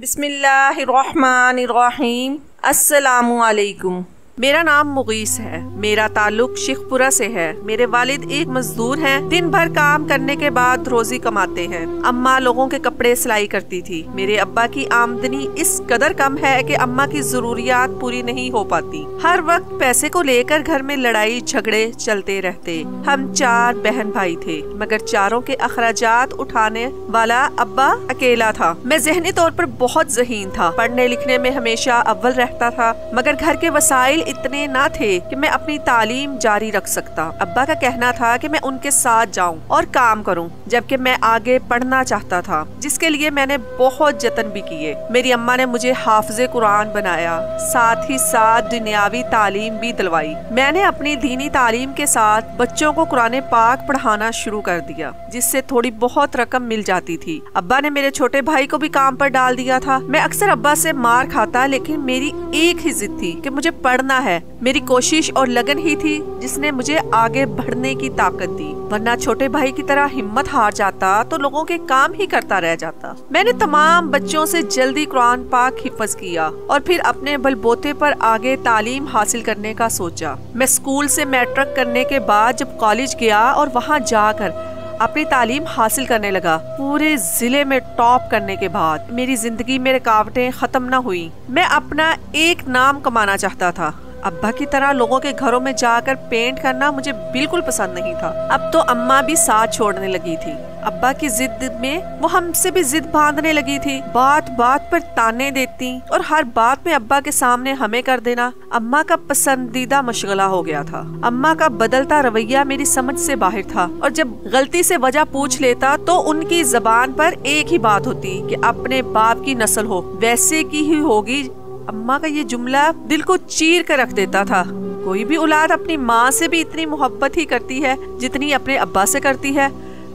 बिस्मिल्लाहिर्रहमानिर्रहीम। अस्सलामुअलैकुम। मेरा नाम मुगीस है। मेरा ताल्लुक शेखपुरा से है। मेरे वालिद एक मजदूर हैं। दिन भर काम करने के बाद रोजी कमाते हैं। अम्मा लोगों के कपड़े सिलाई करती थी। मेरे अब्बा की आमदनी इस कदर कम है कि अम्मा की जरूरियात पूरी नहीं हो पाती। हर वक्त पैसे को लेकर घर में लड़ाई झगड़े चलते रहते। हम 4 बहन भाई थे, मगर चारों के अखराजात उठाने वाला अब्बा अकेला था। मैं ज़हनी तौर पर बहुत ज़हीन था। पढ़ने लिखने में हमेशा अव्वल रहता था, मगर घर के वसाइल इतने ना थे कि मैं अपनी तालीम जारी रख सकता। अब्बा का कहना था कि मैं उनके साथ जाऊं और काम करूं, जबकि मैं आगे पढ़ना चाहता था, जिसके लिए मैंने बहुत जतन भी किए। मेरी अम्मा ने मुझे हाफिज़े कुरान बनाया, साथ ही साथ दुनियावी तालीम भी दिलवाई। मैंने अपनी दीनी तालीम के साथ बच्चों को कुरान पाक पढ़ाना शुरू कर दिया, जिससे थोड़ी बहुत रकम मिल जाती थी। अब्बा ने मेरे छोटे भाई को भी काम पर डाल दिया था। मैं अक्सर अब्बा से मार खाता, लेकिन मेरी एक ही जिद थी कि मुझे पढ़ना है। मेरी कोशिश और लगन ही थी जिसने मुझे आगे बढ़ने की ताकत दी, वरना छोटे भाई की तरह हिम्मत हार जाता तो लोगों के काम ही करता रह जाता। मैंने तमाम बच्चों से जल्दी कुरान पाक हिफ्ज किया और फिर अपने बलबूते पर आगे तालीम हासिल करने का सोचा। मैं स्कूल से मैट्रिक करने के बाद जब कॉलेज गया और वहाँ जाकर अपनी तालीम हासिल करने लगा, पूरे जिले में टॉप करने के बाद मेरी जिंदगी में रुकावटें खत्म न हुई। मैं अपना एक नाम कमाना चाहता था। अब्बा की तरह लोगों के घरों में जाकर पेंट करना मुझे बिल्कुल पसंद नहीं था। अब तो अम्मा भी साथ छोड़ने लगी थी। अब्बा की जिद में वो हमसे भी जिद बांधने लगी थी। बात बात पर ताने देती और हर बात में अब्बा के सामने हमें कर देना अम्मा का पसंदीदा मशगला हो गया था। अम्मा का बदलता रवैया मेरी समझ से बाहर था, और जब गलती से वजह पूछ लेता तो उनकी जबान पर एक ही बात होती कि अपने बाप की नस्ल हो वैसे की ही होगी। अम्मा का ये जुमला दिल को चीर कर रख देता था। कोई भी औलाद अपनी माँ से भी इतनी मोहब्बत ही करती है जितनी अपने अब्बा से करती है,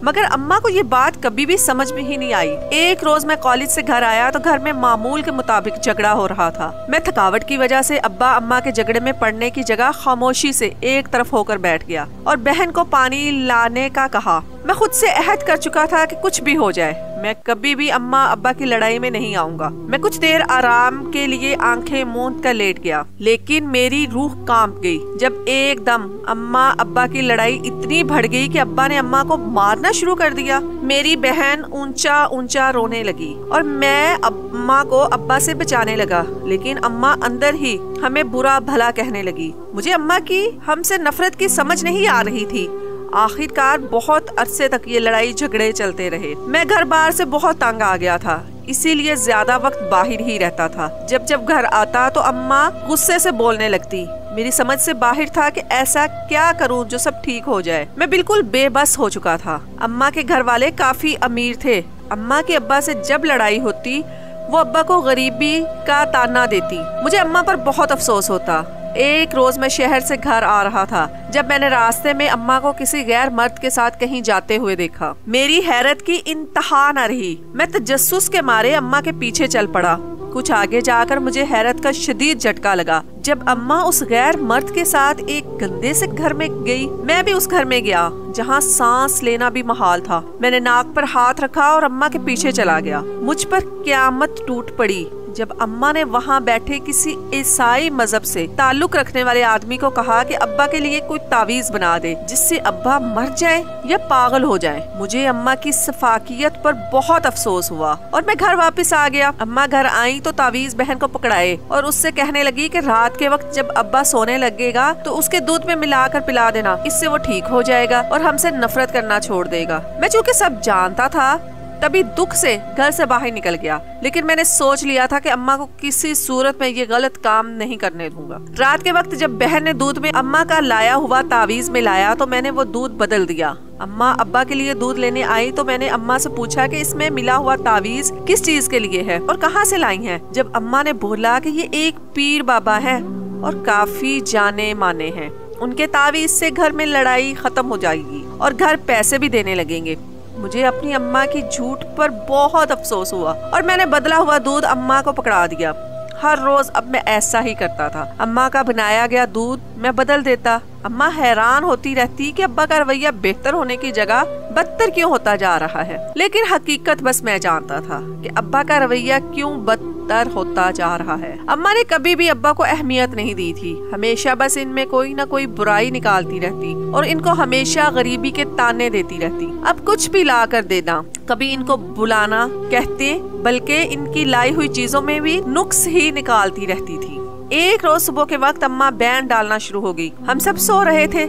मगर अम्मा को ये बात कभी भी समझ में ही नहीं आई। एक रोज मैं कॉलेज से घर आया तो घर में मामूल के मुताबिक झगड़ा हो रहा था। मैं थकावट की वजह से अब्बा अम्मा के झगड़े में पड़ने की जगह खामोशी से एक तरफ होकर बैठ गया और बहन को पानी लाने का कहा। मैं खुद से अहद कर चुका था कि कुछ भी हो जाए, मैं कभी भी अम्मा अब्बा की लड़ाई में नहीं आऊंगा। मैं कुछ देर आराम के लिए आंखें मूंद कर लेट गया, लेकिन मेरी रूह कांप गई जब एकदम अम्मा अब्बा की लड़ाई इतनी बढ़ गई कि अब्बा ने अम्मा को मारना शुरू कर दिया। मेरी बहन ऊंचा ऊंचा रोने लगी और मैं अम्मा को अब्बा से बचाने लगा, लेकिन अम्मा अंदर ही हमें बुरा भला कहने लगी। मुझे अम्मा की हमसे नफरत की समझ नहीं आ रही थी। आखिरकार बहुत अरसे तक ये लड़ाई झगड़े चलते रहे। मैं घर बार से बहुत तंग आ गया था, इसीलिए ज्यादा वक्त बाहर ही रहता था। जब जब घर आता तो अम्मा गुस्से से बोलने लगती। मेरी समझ से बाहर था कि ऐसा क्या करूं जो सब ठीक हो जाए। मैं बिल्कुल बेबस हो चुका था। अम्मा के घर वाले काफी अमीर थे। अम्मा के अब्बा से जब लड़ाई होती वो अब्बा को गरीबी का ताना देती। मुझे अम्मा पर बहुत अफसोस होता। एक रोज मैं शहर से घर आ रहा था जब मैंने रास्ते में अम्मा को किसी गैर मर्द के साथ कहीं जाते हुए देखा। मेरी हैरत की इंतहा न रही। मैं तजस्सुस के मारे अम्मा के पीछे चल पड़ा। कुछ आगे जाकर मुझे हैरत का शदीद झटका लगा जब अम्मा उस गैर मर्द के साथ एक गंदे से घर में गई। मैं भी उस घर में गया जहाँ सांस लेना भी महाल था। मैंने नाक पर हाथ रखा और अम्मा के पीछे चला गया। मुझ पर क़यामत टूट पड़ी जब अम्मा ने वहाँ बैठे किसी ईसाई मजहब से ताल्लुक रखने वाले आदमी को कहा कि अब्बा के लिए कोई तावीज बना दे जिससे अब्बा मर जाए या पागल हो जाए। मुझे अम्मा की सफाकियत पर बहुत अफसोस हुआ और मैं घर वापस आ गया। अम्मा घर आई तो तावीज बहन को पकड़ाए और उससे कहने लगी कि रात के वक्त जब अब्बा सोने लगेगा तो उसके दूध में मिलाकर पिला देना, इससे वो ठीक हो जाएगा और हमसे नफरत करना छोड़ देगा। मैं चूँकि सब जानता था तभी दुख से घर से बाहर निकल गया, लेकिन मैंने सोच लिया था कि अम्मा को किसी सूरत में ये गलत काम नहीं करने दूंगा। रात के वक्त जब बहन ने दूध में अम्मा का लाया हुआ तावीज मिलाया तो मैंने वो दूध बदल दिया। अम्मा अब्बा के लिए दूध लेने आई तो मैंने अम्मा से पूछा कि इसमें मिला हुआ तावीज किस चीज के लिए है और कहाँ से लाई है। जब अम्मा ने बोला कि ये एक पीर बाबा है और काफी जाने माने हैं, उनके तावीज से घर में लड़ाई खत्म हो जाएगी और घर पैसे भी देने लगेंगे। मुझे अपनी अम्मा की झूठ पर बहुत अफसोस हुआ और मैंने बदला हुआ दूध अम्मा को पकड़ा दिया। हर रोज अब मैं ऐसा ही करता था। अम्मा का बनाया गया दूध मैं बदल देता अम्मा हैरान होती रहती कि अब्बा का रवैया बेहतर होने की जगह बदतर क्यों होता जा रहा है। लेकिन हकीकत बस मैं जानता था कि अब्बा का रवैया क्यों बदतर होता जा रहा है। अम्मा ने कभी भी अब्बा को अहमियत नहीं दी थी, हमेशा बस इनमें कोई ना कोई बुराई निकालती रहती और इनको हमेशा गरीबी के ताने देती रहती। अब कुछ भी ला कर देना, कभी इनको बुलाना कहते, बल्कि इनकी लाई हुई चीजों में भी नुक्स ही निकालती रहती थी। एक रोज सुबह के वक्त अम्मा बैंड डालना शुरू हो गई। हम सब सो रहे थे।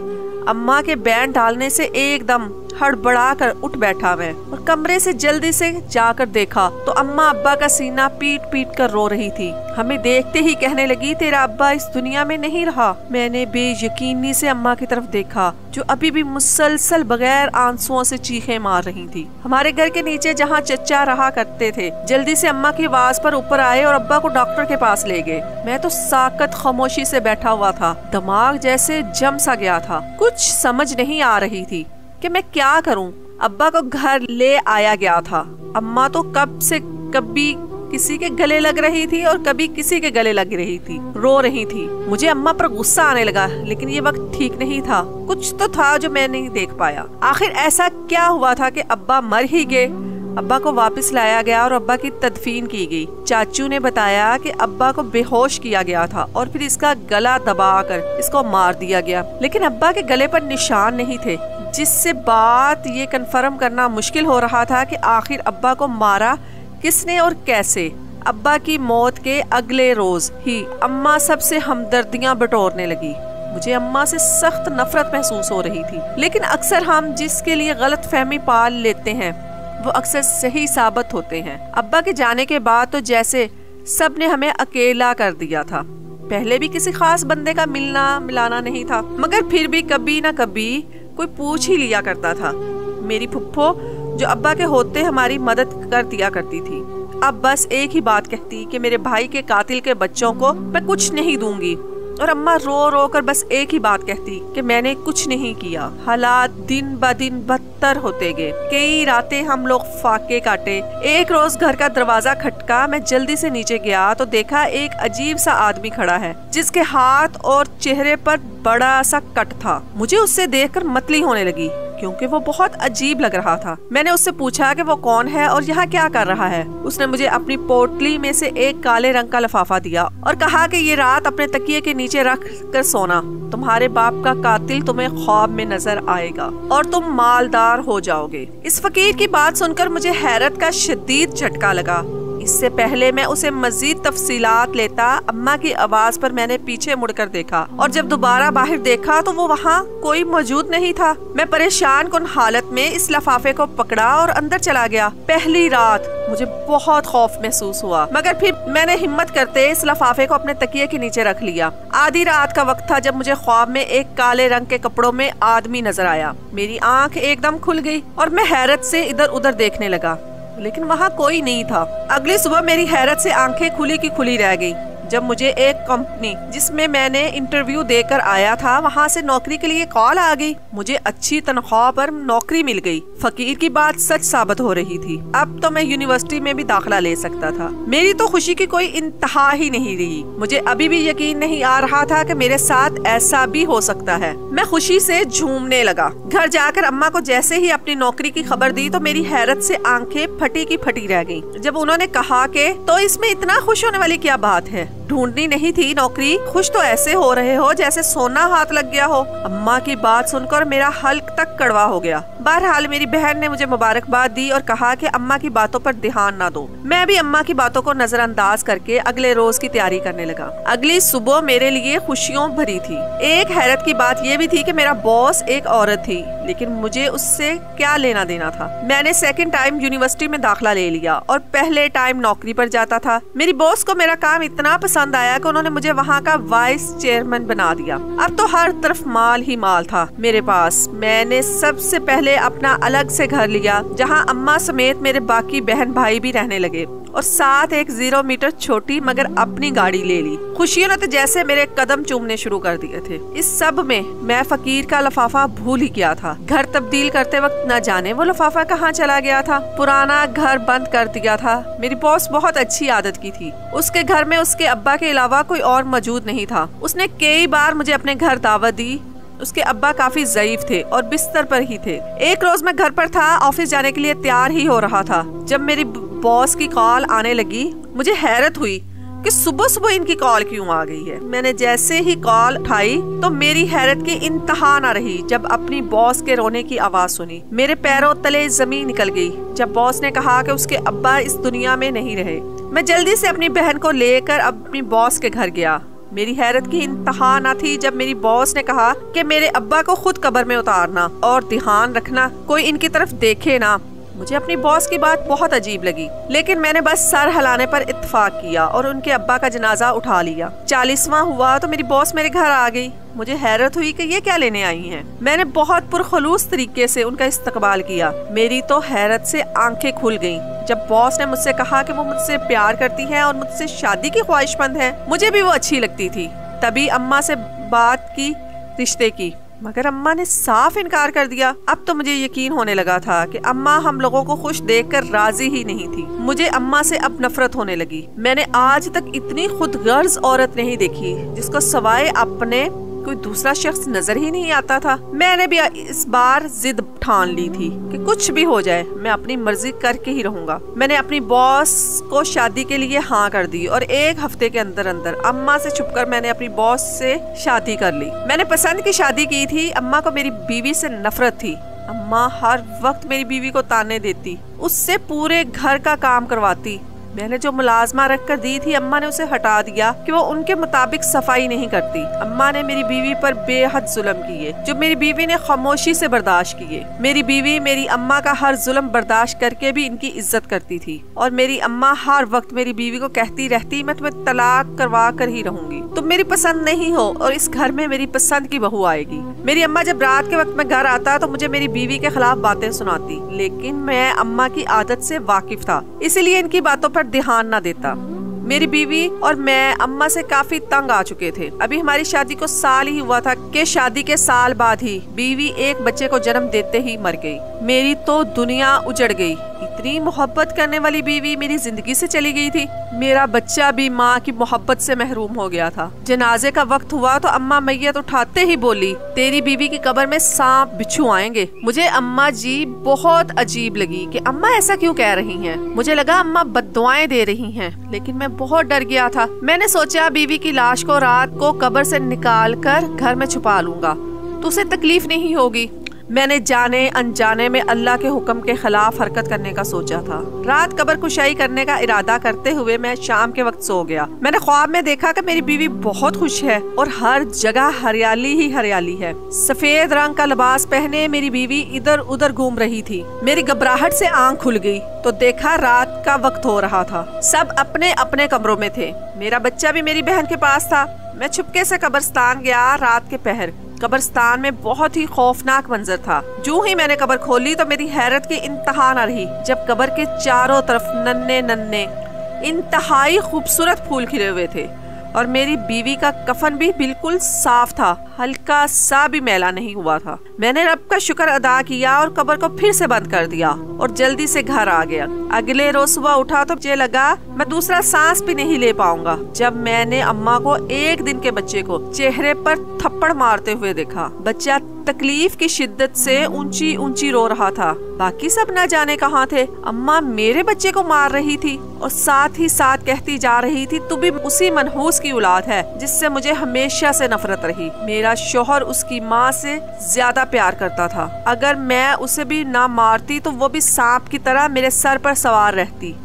अम्मा के बैंड डालने से एकदम हड़बड़ा कर उठ बैठा मैं और कमरे से जल्दी से जाकर देखा तो अम्मा अब्बा का सीना पीट पीट कर रो रही थी। हमें देखते ही कहने लगी, तेरा अब्बा इस दुनिया में नहीं रहा। मैंने बेयकीनी से अम्मा की तरफ देखा जो अभी भी मुसलसल बगैर आंसुओं से चीखें मार रही थी। हमारे घर के नीचे जहाँ चचा रहा करते थे जल्दी से अम्मा की आवाज पर ऊपर आए और अब्बा को डॉक्टर के पास ले गए। मैं तो साकत खामोशी से बैठा हुआ था, दिमाग जैसे जम सा गया था। कुछ समझ नहीं आ रही थी कि मैं क्या करूं। अब्बा को घर ले आया गया था। अम्मा तो कब से कभी किसी के गले लग रही थी और कभी किसी के गले लग रही थी, रो रही थी। मुझे अम्मा पर गुस्सा आने लगा, लेकिन ये वक्त ठीक नहीं था। कुछ तो था जो मैं नहीं देख पाया। आखिर ऐसा क्या हुआ था कि अब्बा मर ही गए। अब्बा को वापस लाया गया और अब्बा की तदफीन की गई। चाचू ने बताया कि अब्बा को बेहोश किया गया था और फिर इसका गला दबाकर इसको मार दिया गया, लेकिन अब्बा के गले पर निशान नहीं थे, जिससे बात ये कंफर्म करना मुश्किल हो रहा था कि आखिर अब्बा को मारा किसने और कैसे। अब्बा की मौत के अगले रोज ही अम्मा सबसे हमदर्दियां बटोरने लगी। मुझे अम्मा से सख्त नफरत महसूस हो रही थी, लेकिन अक्सर हम जिसके लिए गलत फहमी पाल लेते हैं वो अक्सर सही साबित होते हैं। अब्बा के जाने के बाद तो जैसे सब ने हमें अकेला कर दिया था। पहले भी किसी खास बंदे का मिलना मिलाना नहीं था, मगर फिर भी कभी ना कभी कोई पूछ ही लिया करता था। मेरी फुफ्फो जो अब्बा के होते हमारी मदद कर दिया करती थी, अब बस एक ही बात कहती कि मेरे भाई के कातिल के बच्चों को मैं कुछ नहीं दूंगी, और अम्मा रो रो कर बस एक ही बात कहती कि मैंने कुछ नहीं किया। हालात दिन ब दिन बदतर होते गए। कई रातें हम लोग फाके काटे। एक रोज घर का दरवाजा खटका। मैं जल्दी से नीचे गया तो देखा एक अजीब सा आदमी खड़ा है, जिसके हाथ और चेहरे पर बड़ा सा कट था। मुझे उससे देखकर मतली होने लगी, क्योंकि वो बहुत अजीब लग रहा था। मैंने उससे पूछा कि वो कौन है और यहाँ क्या कर रहा है। उसने मुझे अपनी पोटली में से एक काले रंग का लिफाफा दिया और कहा कि ये रात अपने तकिए के नीचे रख कर सोना। तुम्हारे बाप का कातिल तुम्हें ख्वाब में नजर आएगा और तुम मालदार हो जाओगे। इस फकीर की बात सुनकर मुझे हैरत का शदीद झटका लगा। इससे पहले मैं उसे मजीद तफसीलात लेता, अम्मा की आवाज पर मैंने पीछे मुड़कर देखा और जब दोबारा बाहर देखा तो वो वहाँ कोई मौजूद नहीं था। मैं परेशान कुन हालत में इस लिफाफे को पकड़ा और अंदर चला गया। पहली रात मुझे बहुत खौफ महसूस हुआ, मगर फिर मैंने हिम्मत करते इस लिफाफे को अपने तकिए के नीचे रख लिया। आधी रात का वक्त था जब मुझे ख्वाब में एक काले रंग के कपड़ों में आदमी नजर आया। मेरी आंख एकदम खुल गई और मैं हैरत से इधर उधर देखने लगा, लेकिन वहाँ कोई नहीं था। अगली सुबह मेरी हैरत से आंखें खुली की खुली रह गई जब मुझे एक कंपनी जिसमें मैंने इंटरव्यू देकर आया था वहाँ से नौकरी के लिए कॉल आ गई। मुझे अच्छी तनख्वाह पर नौकरी मिल गई। फकीर की बात सच साबित हो रही थी। अब तो मैं यूनिवर्सिटी में भी दाखिला ले सकता था। मेरी तो खुशी की कोई इंतहा ही नहीं रही। मुझे अभी भी यकीन नहीं आ रहा था कि मेरे साथ ऐसा भी हो सकता है। मैं खुशी से झूमने लगा। घर जाकर अम्मा को जैसे ही अपनी नौकरी की खबर दी तो मेरी हैरत से आंखें फटी की फटी रह गई जब उन्होंने कहा कि तो इसमें इतना खुश होने वाली क्या बात है, ढूंढनी नहीं थी नौकरी, खुश तो ऐसे हो रहे हो जैसे सोना हाथ लग गया हो। अम्मा की बात सुनकर मेरा हल्क तक कड़वा हो गया। बहरहाल मेरी बहन ने मुझे मुबारकबाद दी और कहा कि अम्मा की बातों पर ध्यान ना दो। मैं भी अम्मा की बातों को नजरअंदाज करके अगले रोज की तैयारी करने लगा। अगली सुबह मेरे लिए खुशियों भरी थी। एक हैरत की बात यह भी थी कि मेरा बॉस एक औरत थी, लेकिन मुझे उससे क्या लेना देना था। मैंने सेकंड टाइम यूनिवर्सिटी में दाखिला ले लिया और पहले टाइम नौकरी पर जाता था। मेरी बॉस को मेरा काम इतना पसंद आया कि उन्होंने मुझे वहाँ का वाइस चेयरमैन बना दिया। अब तो हर तरफ माल ही माल था मेरे पास। मैंने सबसे पहले अपना अलग से घर लिया जहाँ अम्मा समेत मेरे बाकी बहन भाई भी रहने लगे और साथ एक 0 मीटर छोटी मगर अपनी गाड़ी ले ली। खुशियों ने तो जैसे मेरे कदम चूमने शुरू कर दिए थे। इस सब में मैं फकीर का लिफाफा भूल ही गया था। घर तब्दील करते वक्त न जाने वो लिफाफा कहाँ चला गया था। पुराना घर बंद कर दिया था। मेरी बॉस बहुत अच्छी आदत की थी। उसके घर में उसके अब्बा के अलावा कोई और मौजूद नहीं था। उसने कई बार मुझे अपने घर दावत दी उसके अब्बा काफी ज़ईफ थे और बिस्तर पर ही थे। एक रोज मैं घर पर था, ऑफिस जाने के लिए तैयार ही हो रहा था जब मेरी बॉस की कॉल आने लगी। मुझे हैरत हुई कि सुबह सुबह इनकी कॉल क्यों आ गई है। मैंने जैसे ही कॉल उठाई तो मेरी हैरत की इंतहा न रही जब अपनी बॉस के रोने की आवाज सुनी। मेरे पैरों तले जमीन निकल गई जब बॉस ने कहा कि उसके अब्बा इस दुनिया में नहीं रहे। मैं जल्दी से अपनी बहन को लेकर अपनी बॉस के घर गया। मेरी हैरत की इंतहा न थी जब मेरी बॉस ने कहा कि मेरे अब्बा को खुद कब्र में उतारना और ध्यान रखना कोई इनकी तरफ देखे ना। मुझे अपनी बॉस की बात बहुत अजीब लगी, लेकिन मैंने बस सर हिलाने पर इत्तेफाक किया और उनके अब्बा का जनाजा उठा लिया। 40वां हुआ तो मेरी बॉस मेरे घर आ गई। मुझे हैरत हुई कि ये क्या लेने आई हैं। मैंने बहुत पुरखलूस तरीके से उनका इस्तकबाल किया। मेरी तो हैरत से आंखें खुल गईं जब बॉस ने मुझसे कहा कि वो मुझसे प्यार करती है और मुझसे शादी की ख्वाहिशमंद है। मुझे भी वो अच्छी लगती थी। तभी अम्मा से बात की रिश्ते की, मगर अम्मा ने साफ इनकार कर दिया। अब तो मुझे यकीन होने लगा था कि अम्मा हम लोगों को खुश देखकर राजी ही नहीं थी। मुझे अम्मा से अब नफरत होने लगी। मैंने आज तक इतनी खुदगर्ज औरत नहीं देखी जिसको सवाए अपने कोई दूसरा शख्स नजर ही नहीं आता था। मैंने भी इस बार जिद ठान ली थी कि कुछ भी हो जाए मैं अपनी मर्जी करके ही रहूंगा। मैंने अपनी बॉस को शादी के लिए हाँ कर दी और 1 हफ्ते के अंदर अंदर अम्मा से छुपकर मैंने अपनी बॉस से शादी कर ली। मैंने पसंद की शादी की थी। अम्मा को मेरी बीवी से नफरत थी। अम्मा हर वक्त मेरी बीवी को ताने देती, उससे पूरे घर का काम करवाती। मैंने जो मुलाजमा रख कर दी थी अम्मा ने उसे हटा दिया कि वो उनके मुताबिक सफाई नहीं करती। अम्मा ने मेरी बीवी पर बेहद जुल्म किए जो मेरी बीवी ने खामोशी से बर्दाश्त किए। मेरी बीवी मेरी अम्मा का हर जुल्म बर्दाश्त करके भी इनकी इज्जत करती थी और मेरी अम्मा हर वक्त मेरी बीवी को कहती रहती मैं तुम्हें तलाक करवा कर ही रहूंगी, तुम मेरी पसंद नहीं हो और इस घर में मेरी पसंद की बहू आएगी। मेरी अम्मा जब रात के वक्त में घर आता तो मुझे मेरी बीवी के खिलाफ बातें सुनाती, लेकिन मैं अम्मा की आदत से वाकिफ था इसलिए इनकी बातों पर ध्यान न देता। मेरी बीवी और मैं अम्मा से काफी तंग आ चुके थे। अभी हमारी शादी को साल ही हुआ था कि शादी के साल बाद ही बीवी एक बच्चे को जन्म देते ही मर गई। मेरी तो दुनिया उजड़ गई। इतनी मोहब्बत करने वाली बीवी मेरी जिंदगी से चली गई थी। मेरा बच्चा भी माँ की मोहब्बत से महरूम हो गया था। जनाजे का वक्त हुआ तो अम्मा मैयत उठाते ही बोली तेरी बीवी की कब्र में सांप बिच्छू आएंगे। मुझे अम्मा जी बहुत अजीब लगी कि अम्मा ऐसा क्यों कह रही हैं। मुझे लगा अम्मा बद्दुआएं दे रही हैं, लेकिन मैं बहुत डर गया था। मैंने सोचा बीवी की लाश को रात को कब्र से निकाल कर घर में छुपा लूंगा तो उसे तकलीफ नहीं होगी। मैंने जाने अनजाने में अल्लाह के हुक्म के खिलाफ हरकत करने का सोचा था। रात कब्र कुशाई करने का इरादा करते हुए मैं शाम के वक्त सो गया। मैंने ख्वाब में देखा कि मेरी बीवी बहुत खुश है और हर जगह हरियाली ही हरियाली है। सफेद रंग का लिबास पहने मेरी बीवी इधर उधर घूम रही थी। मेरी घबराहट से आंख खुल गई तो देखा रात का वक्त हो रहा था। सब अपने अपने कमरों में थे। मेरा बच्चा भी मेरी बहन के पास था। मैं छुपके से कब्रिस्तान गया रात के पहर। कब्रिस्तान में बहुत ही खौफनाक मंजर था। जो ही मैंने कब्र खोली तो मेरी हैरत की इंतहा न रही जब कब्र के चारों तरफ नन्हे नन्हे इंतहाई खूबसूरत फूल खिले हुए थे और मेरी बीवी का कफन भी बिल्कुल साफ था, हल्का सा भी मैला नहीं हुआ था। मैंने रब का शुक्र अदा किया और कब्र को फिर से बंद कर दिया और जल्दी से घर आ गया। अगले रोज सुबह उठा तो मुझे लगा मैं दूसरा सांस भी नहीं ले पाऊंगा जब मैंने अम्मा को 1 दिन के बच्चे को चेहरे पर थप्पड़ मारते हुए देखा। बच्चा तकलीफ की शिद्दत से ऊंची ऊंची रो रहा था। बाकी सब न जाने कहाँ थे। अम्मा मेरे बच्चे को मार रही थी और साथ ही साथ कहती जा रही थी तू भी उसी मनहूस की औलाद है जिससे मुझे हमेशा से नफरत रही। मेरा शौहर उसकी माँ से ज्यादा प्यार करता था। अगर मैं उसे भी ना मारती तो वो भी सांप की तरह मेरे सर पर सवार रहती।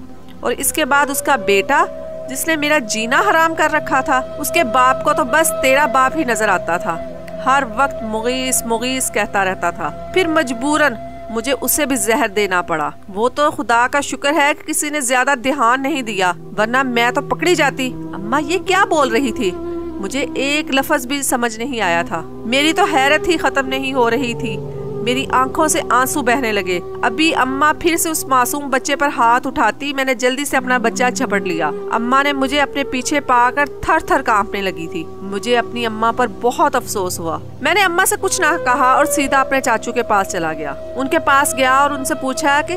और इसके बाद उसका बेटा जिसने मेरा जीना हराम कर रखा था, उसके बाप को तो बस तेरा बाप ही नजर आता था। हर वक्त मुगीस मुगीस कहता रहता था। फिर मजबूरन मुझे उसे भी जहर देना पड़ा। वो तो खुदा का शुक्र है कि किसी ने ज्यादा ध्यान नहीं दिया, वरना मैं तो पकड़ी जाती। अम्मा ये क्या बोल रही थी? मुझे एक लफ्ज भी समझ नहीं आया था। मेरी तो हैरत ही खत्म नहीं हो रही थी। मेरी आंखों से आंसू बहने लगे। अभी अम्मा फिर से उस मासूम बच्चे पर हाथ उठाती, मैंने जल्दी से अपना बच्चा झपट लिया। अम्मा ने मुझे अपने पीछे पाकर थर थर कांपने लगी थी। मुझे अपनी अम्मा पर बहुत अफसोस हुआ। मैंने अम्मा से कुछ ना कहा और सीधा अपने चाचू के पास चला गया। उनके पास गया और उनसे पूछा कि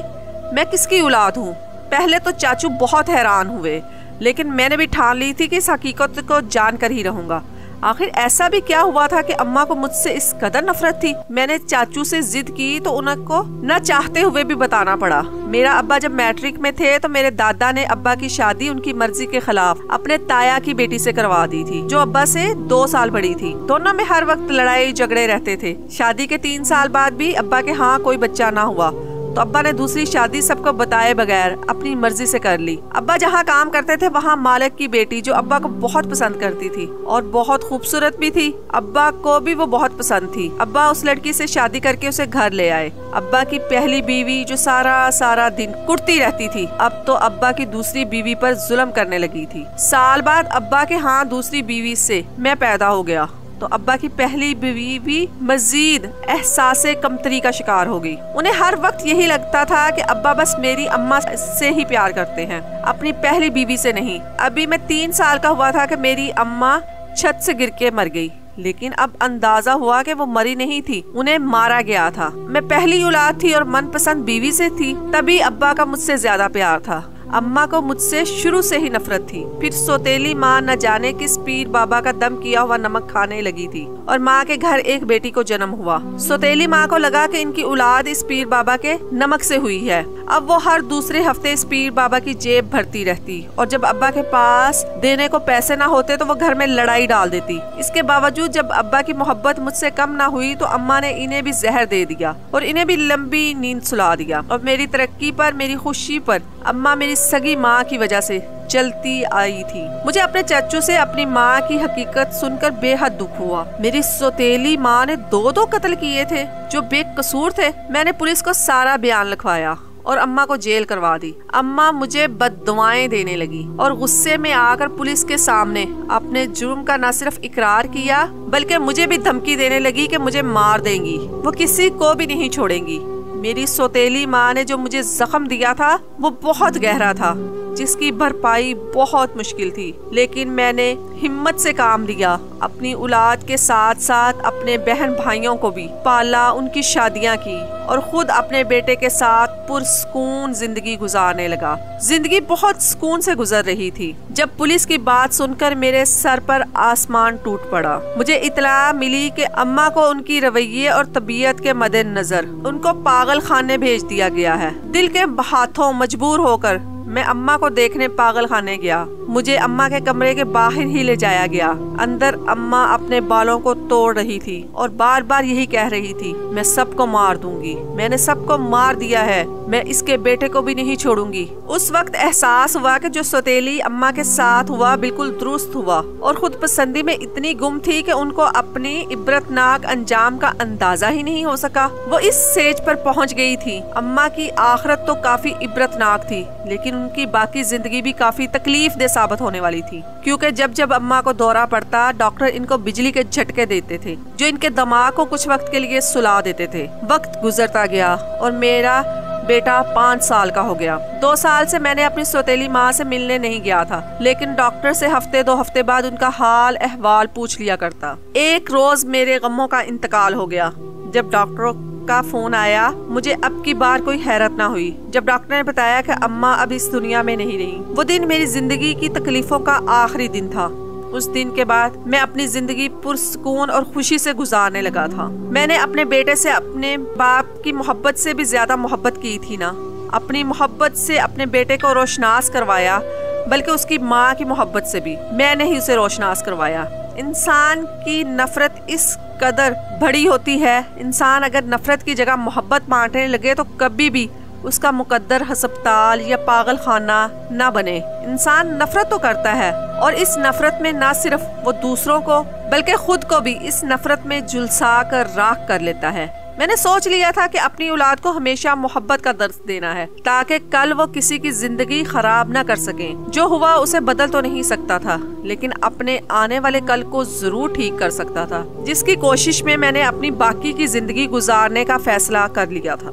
मैं किसकी औलाद हूँ। पहले तो चाचू बहुत हैरान हुए, लेकिन मैंने भी ठान ली थी कि इस हकीकत को जानकर ही रहूंगा। आखिर ऐसा भी क्या हुआ था कि अम्मा को मुझसे इस कदर नफरत थी। मैंने चाचू से जिद की तो उनको न चाहते हुए भी बताना पड़ा। मेरा अब्बा जब मैट्रिक में थे तो मेरे दादा ने अब्बा की शादी उनकी मर्जी के खिलाफ अपने ताया की बेटी से करवा दी थी, जो अब्बा से 2 साल बड़ी थी। दोनों में हर वक्त लड़ाई झगड़े रहते थे। शादी के 3 साल बाद भी अब्बा के यहाँ कोई बच्चा ना हुआ तो अब्बा ने दूसरी शादी सबको बताए बगैर अपनी मर्जी से कर ली। अब्बा जहाँ काम करते थे वहाँ मालिक की बेटी, जो अब्बा को बहुत पसंद करती थी और बहुत खूबसूरत भी थी, अब्बा को भी वो बहुत पसंद थी। अब्बा उस लड़की से शादी करके उसे घर ले आए। अब्बा की पहली बीवी जो सारा दिन कुटती रहती थी, अब तो अब्बा की दूसरी बीवी पर जुल्म करने लगी थी। साल बाद अब्बा के यहाँ दूसरी बीवी से मैं पैदा हो गया तो अब्बा की पहली बीवी भी मजीद एहसासे कमतरी का शिकार हो गई। उन्हें हर वक्त यही लगता था कि अब्बा बस मेरी अम्मा से ही प्यार करते हैं, अपनी पहली बीवी से नहीं। अभी मैं 3 साल का हुआ था कि मेरी अम्मा छत से गिर के मर गई, लेकिन अब अंदाजा हुआ कि वो मरी नहीं थी, उन्हें मारा गया था। मैं पहली औलाद थी और मनपसंद बीवी से थी, तभी अब्बा का मुझसे ज्यादा प्यार था। अम्मा को मुझसे शुरू से ही नफरत थी। फिर सौतेली माँ न जाने किस पीर बाबा का दम किया हुआ नमक खाने लगी थी और माँ के घर एक बेटी को जन्म हुआ। सौतेली माँ को लगा कि इनकी औलाद इस पीर बाबा के नमक से हुई है। अब वो हर दूसरे हफ्ते इस पीर बाबा की जेब भरती रहती और जब अब्बा के पास देने को पैसे ना होते तो वो घर में लड़ाई डाल देती। इसके बावजूद जब अब्बा की मोहब्बत मुझसे कम ना हुई तो अम्मा ने इन्हें भी जहर दे दिया और इन्हें भी लंबी नींद सुला दिया। और मेरी तरक्की पर, मेरी खुशी पर अम्मा मेरी सगी माँ की वजह से चलती आई थी। मुझे अपने चाचू से अपनी माँ की हकीकत सुनकर बेहद दुख हुआ। मेरी सौतेली माँ ने 2 कत्ल किए थे जो बेकसूर थे। मैंने पुलिस को सारा बयान लिखवाया और अम्मा को जेल करवा दी। अम्मा मुझे बद्दुआएं देने लगी और गुस्से में आकर पुलिस के सामने अपने जुर्म का न सिर्फ इकरार किया बल्कि मुझे भी धमकी देने लगी कि मुझे मार देंगी, वो किसी को भी नहीं छोड़ेंगी। मेरी सौतेली माँ ने जो मुझे जख्म दिया था वो बहुत गहरा था, जिसकी भरपाई बहुत मुश्किल थी, लेकिन मैंने हिम्मत से काम लिया। अपनी औलाद के साथ साथ अपने बहन भाइयों को भी पाला, उनकी शादियां की और खुद अपने बेटे के साथ पुरसुकून जिंदगी गुजारने लगा। जिंदगी बहुत सुकून से गुजर रही थी जब पुलिस की बात सुनकर मेरे सर पर आसमान टूट पड़ा। मुझे इतला मिली कि अम्मा को उनकी रवैये और तबीयत के मद्देनजर उनको पागल खाने भेज दिया गया है। दिल के हाथों मजबूर होकर मैं अम्मा को देखने पागल खाने गया। मुझे अम्मा के कमरे के बाहर ही ले जाया गया। अंदर अम्मा अपने बालों को तोड़ रही थी और बार बार यही कह रही थी, मैं सबको मार दूंगी, मैंने सबको मार दिया है, मैं इसके बेटे को भी नहीं छोड़ूंगी। उस वक्त एहसास हुआ कि जो सौतेली अम्मा के साथ हुआ बिल्कुल दुरुस्त हुआ और खुद पसंदी में इतनी गुम थी कि उनको अपनी इबरतनाक अंजाम का अंदाजा ही नहीं हो सका। वो इस स्टेज पर पहुंच गई थी। अम्मा की आखिरत तो काफी इबरतनाक थी, लेकिन उनकी बाकी जिंदगी भी काफी तकलीफ दे साबित होने वाली थी, क्योंकि जब जब अम्मा को दौरा पड़ता डॉक्टर इनको बिजली के झटके देते थे जो इनके दिमाग को कुछ वक्त के लिए सुला देते थे। वक्त गुजरता गया और मेरा बेटा 5 साल का हो गया। 2 साल से मैंने अपनी सौतेली माँ से मिलने नहीं गया था, लेकिन डॉक्टर से हफ्ते 2 हफ्ते बाद उनका हाल अहवाल पूछ लिया करता। एक रोज मेरे गमों का इंतकाल हो गया। जब डॉक्टरों का फोन आया मुझे अब की बार कोई हैरत ना हुई जब डॉक्टर ने बताया कि अम्मा अब इस दुनिया में नहीं रही। वो दिन मेरी जिंदगी की तकलीफों का आखिरी दिन था। उस दिन के बाद मैं अपनी जिंदगी पुरसुकून और खुशी से गुजारने लगा था। मैंने अपने बेटे से अपने बाप की मोहब्बत से भी ज्यादा मोहब्बत की थी ना। अपनी मोहब्बत से अपने बेटे को रोशनास करवाया, बल्कि उसकी माँ की मोहब्बत से भी मैंने ही उसे रोशनास करवाया। इंसान की नफरत इस कदर बड़ी होती है, इंसान अगर नफरत की जगह मोहब्बत बांटने लगे तो कभी भी उसका मुकद्दर अस्पताल या पागल खाना ना बने। इंसान नफरत तो करता है और इस नफरत में ना सिर्फ वो दूसरों को बल्कि खुद को भी इस नफरत में झुलसा कर राख कर लेता है। मैंने सोच लिया था कि अपनी औलाद को हमेशा मोहब्बत का दर्स देना है ताकि कल वो किसी की जिंदगी खराब ना कर सकें। जो हुआ उसे बदल तो नहीं सकता था, लेकिन अपने आने वाले कल को जरूर ठीक कर सकता था, जिसकी कोशिश में मैंने अपनी बाकी की जिंदगी गुजारने का फैसला कर लिया था।